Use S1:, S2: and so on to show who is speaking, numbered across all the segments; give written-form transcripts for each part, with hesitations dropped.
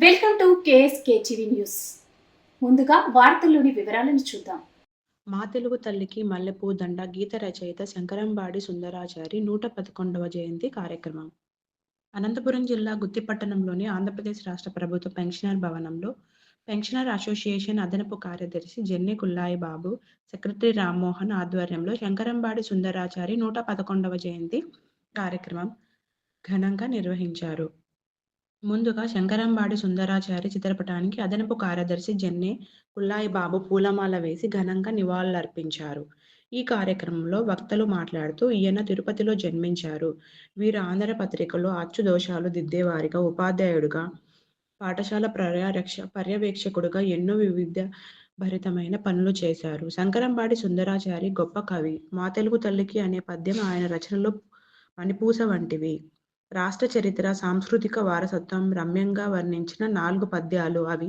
S1: Welcome to KSK TV news. ముందుగా వార్తల్లోని వివరాలను చూద్దాం.
S2: మా తెలుగు తల్లికి మల్లెపూ దండ గీత రచయిత శంకరంబాడి సుందరాచారి 111వ జయంతి కార్యక్రమం అనంతపురం జిల్లా గుత్తిపట్టణంలోని ఆంధ్రప్రదేశ్ రాష్ట్ర ప్రభుత్వ పెన్షనర్ భవనంలో పెన్షనర్ అసోసియేషన్ అదనపు కార్యదర్శి జెన్ని కుల్లాయి బాబు, సెక్రటరీ రామ్మోహన్ ఆధ్వర్యంలో శంకరంబాడి సుందరాచారి 111వ జయంతి కార్యక్రమం ఘనంగా నిర్వహించారు. ముందుగా శంకరంబాడి సుందరాచారి చిత్రపటానికి అదనపు కార్యదర్శి జెన్నె కుల్లాయి బాబు పూలమాల వేసి ఘనంగా నివాళులర్పించారు. ఈ కార్యక్రమంలో వక్తలు మాట్లాడుతూ ఈయన తిరుపతిలో జన్మించారు. వీరు ఆంధ్ర పత్రికలో అచ్చు దోషాలు దిద్దేవారిగా, ఉపాధ్యాయుడిగా, పాఠశాల పర్యవేక్షకుడుగా ఎన్నో వివిధ భరితమైన పనులు చేశారు. శంకరంబాడి సుందరాచారి గొప్ప కవి. మా తెలుగు తల్లికి అనే పద్యం ఆయన రచనలో మణిపూస వంటివి. రాష్ట్ర చరిత్ర, సాంస్కృతిక వారసత్వం రమ్యంగా వర్ణించిన 4 పద్యాలు అవి.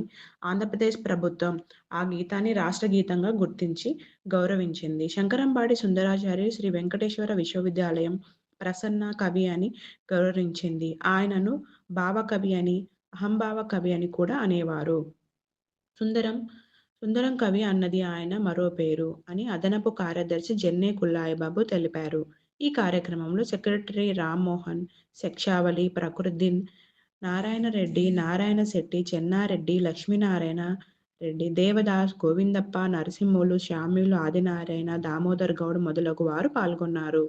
S2: ఆంధ్రప్రదేశ్ ప్రభుత్వం ఆ గీతాన్ని రాష్ట్ర గీతంగా గుర్తించి గౌరవించింది. శంకరంబాడి సుందరాచారి శ్రీ వెంకటేశ్వర విశ్వవిద్యాలయం ప్రసన్న కవి అని గౌరవించింది. ఆయనను భావకవి అని, అహంభావ కవి అని కూడా అనేవారు. సుందరం కవి అన్నది ఆయన మరో పేరు అని అదనపు కార్యదర్శి జెన్నె కుల్లాయిబాబు తెలిపారు. ఈ కార్యక్రమంలో సెక్రటరీ రామ్మోహన్, శక్షావళి, ప్రకృతిన్, నారాయణ రెడ్డి, నారాయణ శెట్టి, చెన్నారెడ్డి, లక్ష్మీనారాయణ రెడ్డి, దేవదాస్, గోవిందప్ప, నరసింహులు, శ్యామ్యులు, ఆదినారాయణ, దామోదర్ గౌడ్ మొదలగు వారు పాల్గొన్నారు.